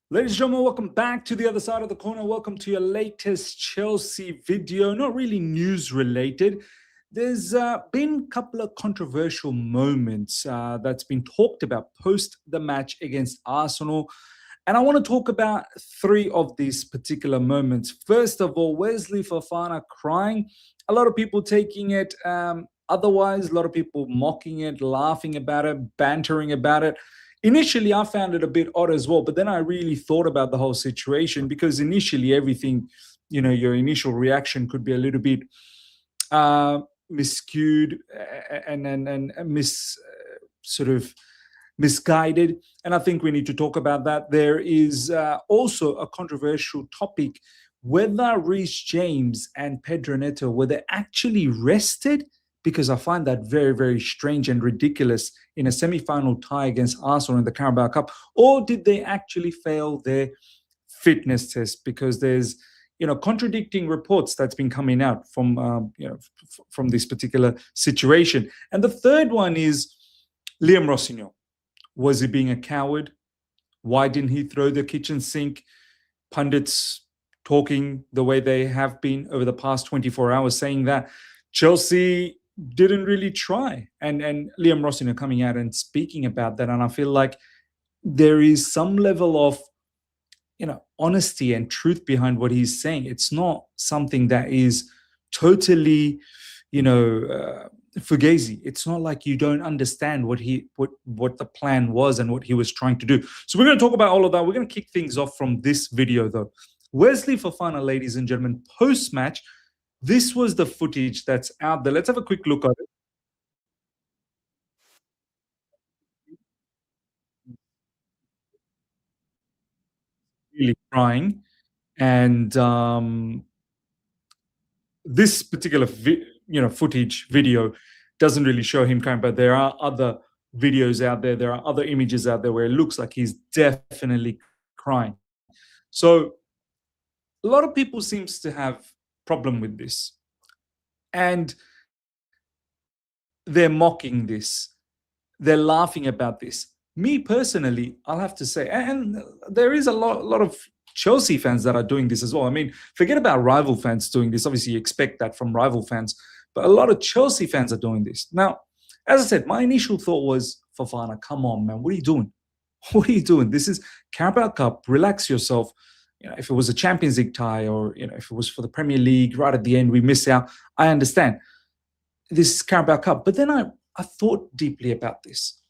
Ladies and gentlemen, welcome back to the other side of the corner. Welcome to your latest Chelsea video. Not really news related. There's been a couple of controversial moments that's been talked about post the match against Arsenal. And I want to talk about three of these particular moments. First of all, Wesley Fofana crying. A lot of people taking it otherwise, a lot of people mocking it, laughing about it, bantering about it. Initially, I found it a bit odd as well, but then I really thought about the whole situation because initially everything, your initial reaction could be a little bit miscued and sort of misguided. And I think we need to talk about that. There is also a controversial topic whether Reece James and Pedro Neto were they actually rested, because I find that very, very strange and ridiculous in a semi-final tie against Arsenal in the Carabao Cup, or did they actually fail their fitness test? Because there's contradicting reports that's been coming out from from this particular situation. And the third one is Liam Rosenior. Was he being a coward? Why didn't he throw the kitchen sink? Pundits talking the way they have been over the past 24 hours, saying that Chelsea didn't really try. And Liam Rosenior coming out and speaking about that. And I feel like there is some level of, honesty and truth behind what he's saying. It's not something that is totally, fugazi. It's not like you don't understand what the plan was and what he was trying to do. So we're going to talk about all of that. We're going to kick things off from this video, though. Wesley Fofana, ladies and gentlemen, post-match, this was the footage that's out there. Let's have a quick look at it. Really crying. And this particular footage video doesn't really show him crying, but there are other videos out there. There are other images out there where it looks like he's definitely crying. So a lot of people seems to have problem with this. And they're mocking this. They're laughing about this. Me personally, I'll have to say, and there is a lot of Chelsea fans that are doing this as well. I mean, forget about rival fans doing this. Obviously, you expect that from rival fans, but a lot of Chelsea fans are doing this. Now, as I said, my initial thought was, Fofana, come on, man. What are you doing? What are you doing? This is Carabao Cup. Relax yourself. If it was a Champions League tie or, if it was for the Premier League, right at the end, we miss out. I understand. This is Carabao Cup. But then I thought deeply about this.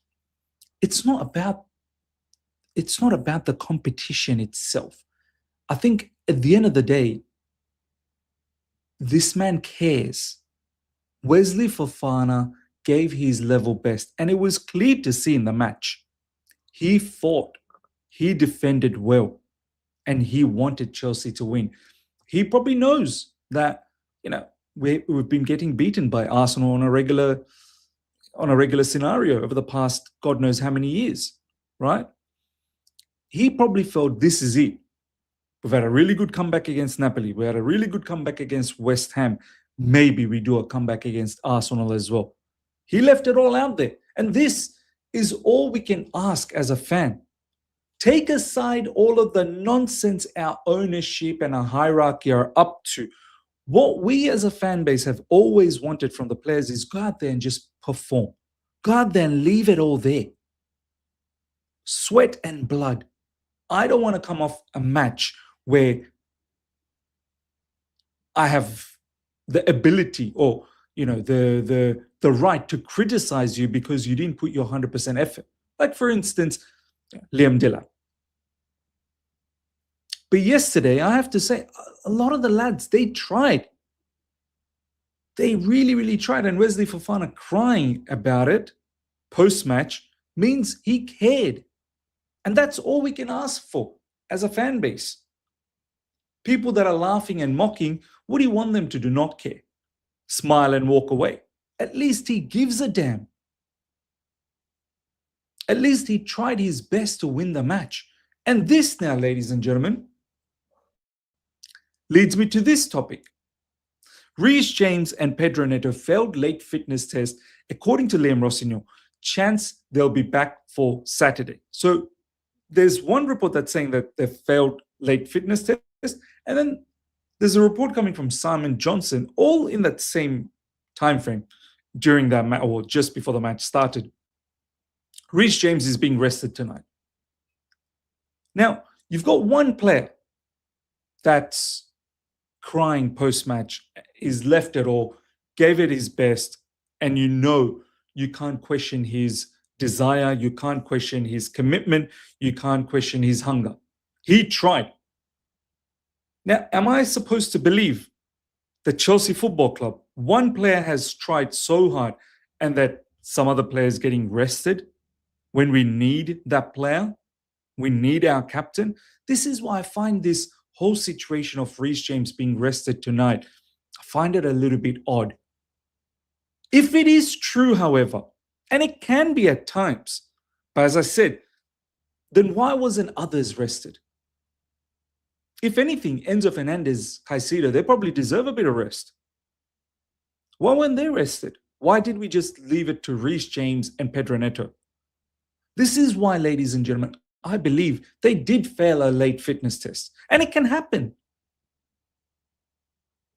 It's not about the competition itself. I think at the end of the day, this man cares. Wesley Fofana gave his level best, and it was clear to see in the match. He fought, he defended well, and he wanted Chelsea to win. He probably knows that, we've been getting beaten by Arsenal on a regular scenario over the past God knows how many years, right? He probably felt this is it. We've had a really good comeback against Napoli. We had a really good comeback against West Ham. Maybe we do a comeback against Arsenal as well. He left it all out there. And this is all we can ask as a fan. Take aside all of the nonsense our ownership and our hierarchy are up to. What we as a fan base have always wanted from the players is go out there and just perform. Go out there and leave it all there. Sweat and blood. I don't want to come off a match where I have the ability or, the right to criticize you because you didn't put your 100% effort. Like, for instance, Liam Dillon. But yesterday, I have to say, a lot of the lads, they tried. They really, really tried. And Wesley Fofana crying about it post-match means he cared. And that's all we can ask for as a fan base. People that are laughing and mocking, what do you want them to do? Not care. Smile and walk away. At least he gives a damn. At least he tried his best to win the match. And this now, ladies and gentlemen, leads me to this topic. Reece James and Pedro Neto failed late fitness test. According to Liam Rosenior, chance they'll be back for Saturday. So there's one report that's saying that they failed late fitness test, and then there's a report coming from Simon Johnson, all in that same time frame during that match, or just before the match started. Reece James is being rested tonight. Now, you've got one player that's crying post-match, is left it all, gave it his best, and you can't question his desire, you can't question his commitment, you can't question his hunger. He tried. Now, am I supposed to believe that Chelsea Football Club, one player has tried so hard and that some other players getting rested when we need that player? We need our captain. This is why I find this whole situation of Reece James being rested tonight, I find it a little bit odd. If it is true, however, and it can be at times, but as I said, then why wasn't others rested? If anything, Enzo Fernandez, Caicedo, they probably deserve a bit of rest. Why weren't they rested? Why did we just leave it to Reece James and Pedro Neto? This is why, ladies and gentlemen, I believe they did fail a late fitness test. And it can happen.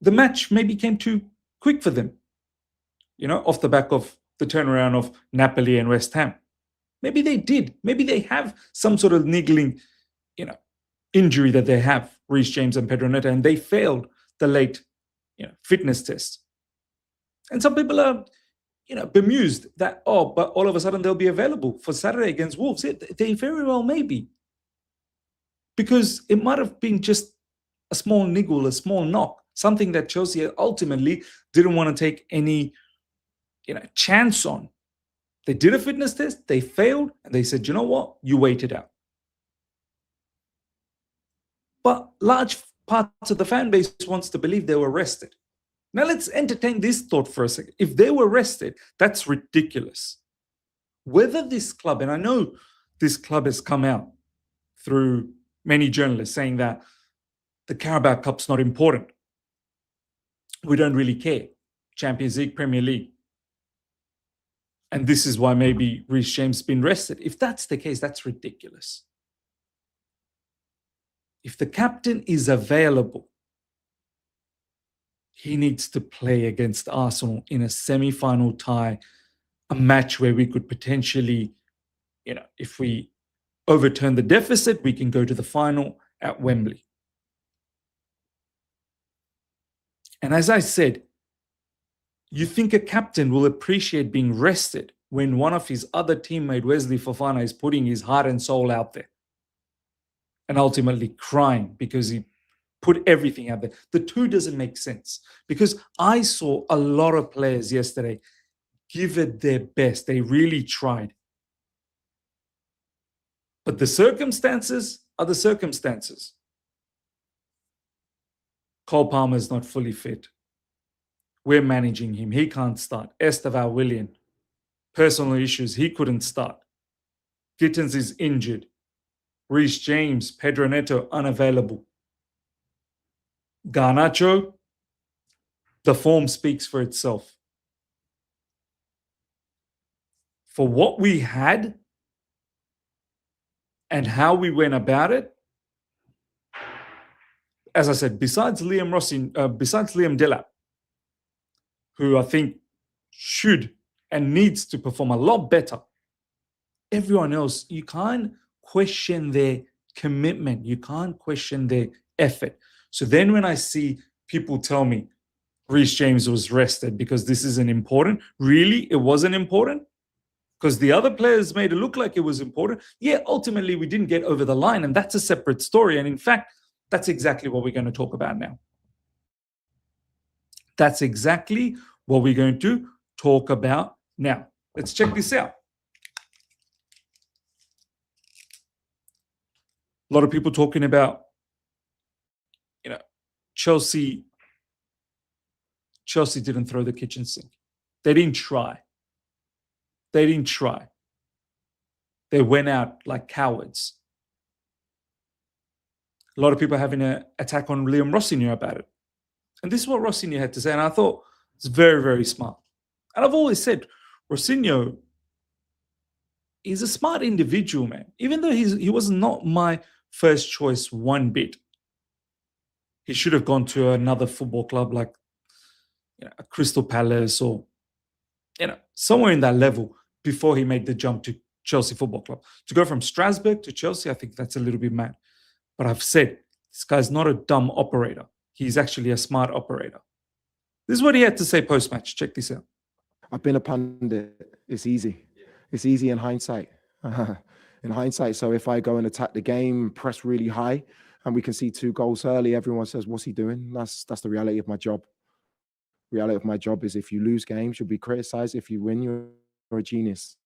The match maybe came too quick for them, off the back of the turnaround of Napoli and West Ham. Maybe they did. Maybe they have some sort of niggling, injury that they have, Reece James and Pedro Neto, and they failed the late, fitness test. And some people are, bemused that, but all of a sudden they'll be available for Saturday against Wolves. They very well may be. Because it might have been just a small niggle, a small knock, something that Chelsea ultimately didn't want to take any, chance on. They did a fitness test, they failed, and they said, you know what? You wait it out. But large parts of the fan base wants to believe they were rested. Now let's entertain this thought for a second. If they were rested, that's ridiculous. Whether this club, and I know this club has come out through many journalists saying that the Carabao Cup's not important. We don't really care. Champions League, Premier League. And this is why maybe Reece James has been rested. If that's the case, that's ridiculous. If the captain is available, he needs to play against Arsenal in a semi-final tie, a match where we could potentially, if we overturn the deficit, we can go to the final at Wembley. And as I said, you think a captain will appreciate being rested when one of his other teammate, Wesley Fofana, is putting his heart and soul out there and ultimately crying because he put everything out there. The two doesn't make sense, because I saw a lot of players yesterday give it their best. They really tried. But the circumstances are the circumstances. Cole Palmer is not fully fit. We're managing him. He can't start. Estevao Willian, personal issues. He couldn't start. Gittins is injured. Reece James, Pedro Neto, unavailable. Garnacho, the form speaks for itself. For what we had and how we went about it, as I said, besides Liam Delap, who I think should and needs to perform a lot better, everyone else, you can't question their commitment. You can't question their effort. So then when I see people tell me Reece James was rested because this isn't important, really, it wasn't important? Because the other players made it look like it was important. Yeah, ultimately, we didn't get over the line, and that's a separate story. And in fact, that's exactly what we're going to talk about now. That's exactly what we're going to talk about now. Let's check this out. A lot of people talking about, Chelsea didn't throw the kitchen sink. They didn't try. They went out like cowards. A lot of people having an attack on Liam Rosenior about it. And this is what Rosenior had to say, and I thought it's very, very smart. And I've always said, Rosenior he's a smart individual, man. Even though he was not my first choice one bit. He should have gone to another football club like a Crystal Palace or somewhere in that level before he made the jump to Chelsea Football Club. To go from Strasbourg to Chelsea, I think that's a little bit mad. But I've said, this guy's not a dumb operator. He's actually a smart operator. This is what he had to say post-match. Check this out. I've been a pundit. It's easy. It's easy in hindsight. So if I go and attack the game, press really high, and we can see 2 goals early, everyone says, what's he doing? That's the reality of my job. Reality of my job is if you lose games, you'll be criticized. If you win, you're a genius.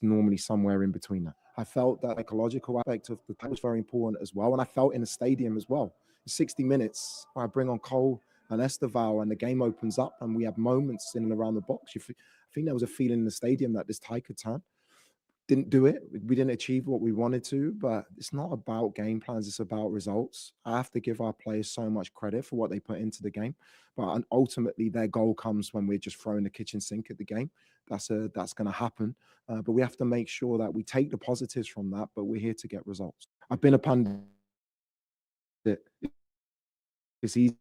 Normally somewhere in between that. I felt that psychological aspect of the time was very important as well. And I felt in the stadium as well. 60 minutes, I bring on Cole and Esteval and the game opens up and we have moments in and around the box. I think there was a feeling in the stadium that this tide could turn. Didn't do it. We didn't achieve what we wanted to, but it's not about game plans. It's about results. I have to give our players so much credit for what they put into the game, but ultimately their goal comes when we're just throwing the kitchen sink at the game. That's going to happen, but we have to make sure that we take the positives from that, but we're here to get results. I've been a pundit. It's easy.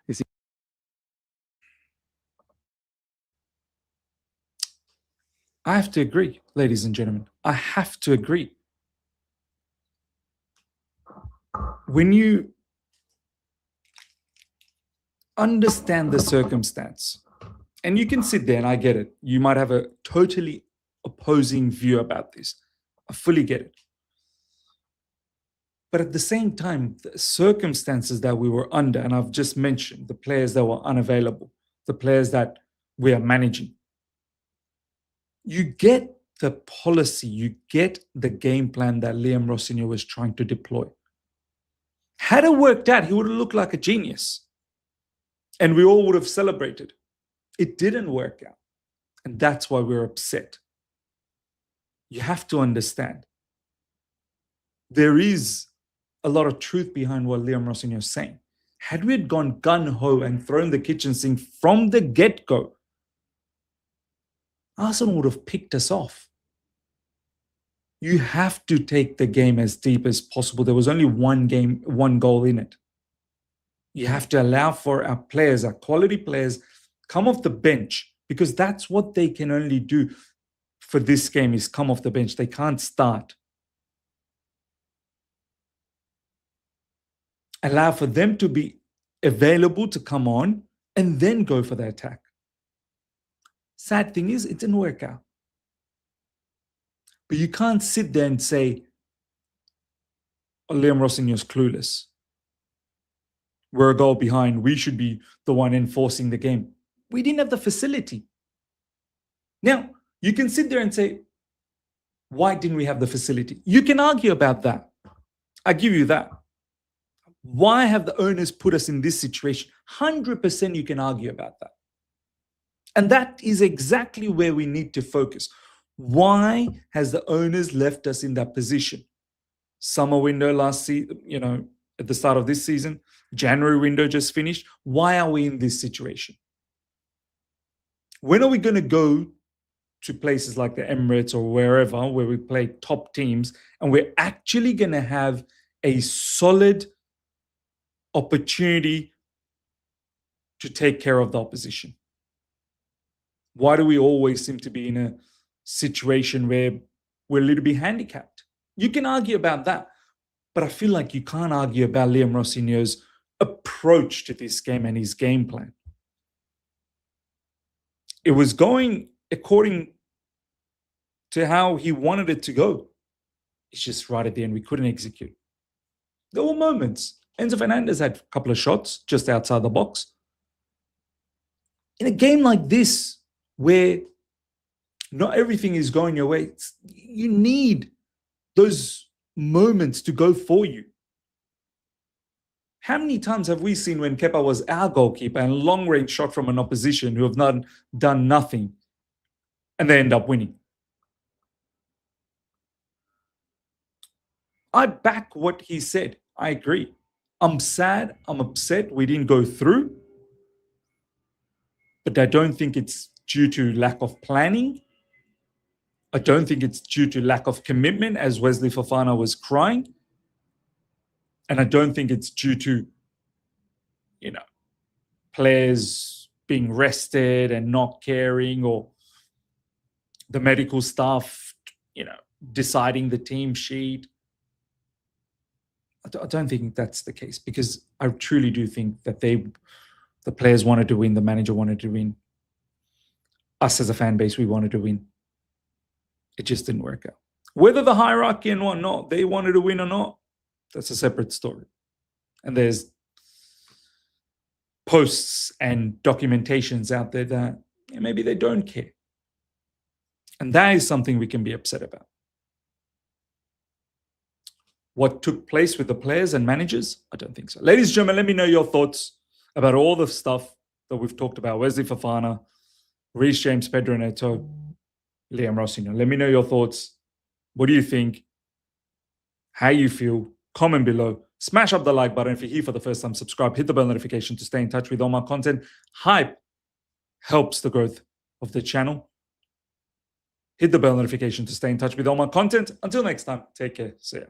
It's I have to agree, ladies and gentlemen. I have to agree. When you understand the circumstance, and you can sit there and I get it. You might have a totally opposing view about this. I fully get it. But at the same time, the circumstances that we were under, and I've just mentioned the players that were unavailable, the players that we are managing, you get the policy, you get the game plan that Liam Rosenior was trying to deploy. Had it worked out, he would have looked like a genius. And we all would have celebrated. It didn't work out. And that's why we're upset. You have to understand. There is a lot of truth behind what Liam Rosenior is saying. Had we had gone gun-ho and thrown the kitchen sink from the get-go, Arsenal would have picked us off. You have to take the game as deep as possible. There was only one goal in it. You have to allow for our players, our quality players, come off the bench, because that's what they can only do for this game is come off the bench. They can't start. Allow for them to be available to come on and then go for the attack. Sad thing is, it didn't work out. But you can't sit there and say, oh, Liam Rosenior's clueless. We're a goal behind. We should be the one enforcing the game. We didn't have the facility. Now, you can sit there and say, why didn't we have the facility? You can argue about that. I give you that. Why have the owners put us in this situation? 100% you can argue about that. And that is exactly where we need to focus. Why has the owners left us in that position? Summer window last season, at the start of this season, January window just finished. Why are we in this situation? When are we going to go to places like the Emirates or wherever where we play top teams and we're actually going to have a solid opportunity to take care of the opposition? Why do we always seem to be in a situation where we're a little bit handicapped? You can argue about that, but I feel like you can't argue about Liam Rosenior's approach to this game and his game plan. It was going according to how he wanted it to go. It's just right at the end, we couldn't execute. There were moments. Enzo Fernandez had a couple of shots just outside the box. In a game like this, where not everything is going your way, you need those moments to go for you. How many times have we seen when Kepa was our goalkeeper and long-range shot from an opposition who have not done nothing and they end up winning? I back what he said. I agree. I'm sad, I'm upset we didn't go through, but I don't think it's due to lack of planning. I don't think it's due to lack of commitment, as Wesley Fofana was crying. And I don't think it's due to, players being rested and not caring, or the medical staff, deciding the team sheet. I don't think that's the case, because I truly do think that the players wanted to win, the manager wanted to win. Us as a fan base, we wanted to win. It just didn't work out. Whether the hierarchy and whatnot, they wanted to win or not, that's a separate story. And there's posts and documentations out there that maybe they don't care. And that is something we can be upset about. What took place with the players and managers? I don't think so. Ladies and gentlemen, let me know your thoughts about all the stuff that we've talked about. Wesley Fofana, Reece James, Pedro Neto, Liam Rosenior. Let me know your thoughts. What do you think? How you feel? Comment below. Smash up the like button. If you're here for the first time, subscribe. Hit the bell notification to stay in touch with all my content. Hype helps the growth of the channel. Hit the bell notification to stay in touch with all my content. Until next time, take care. See ya.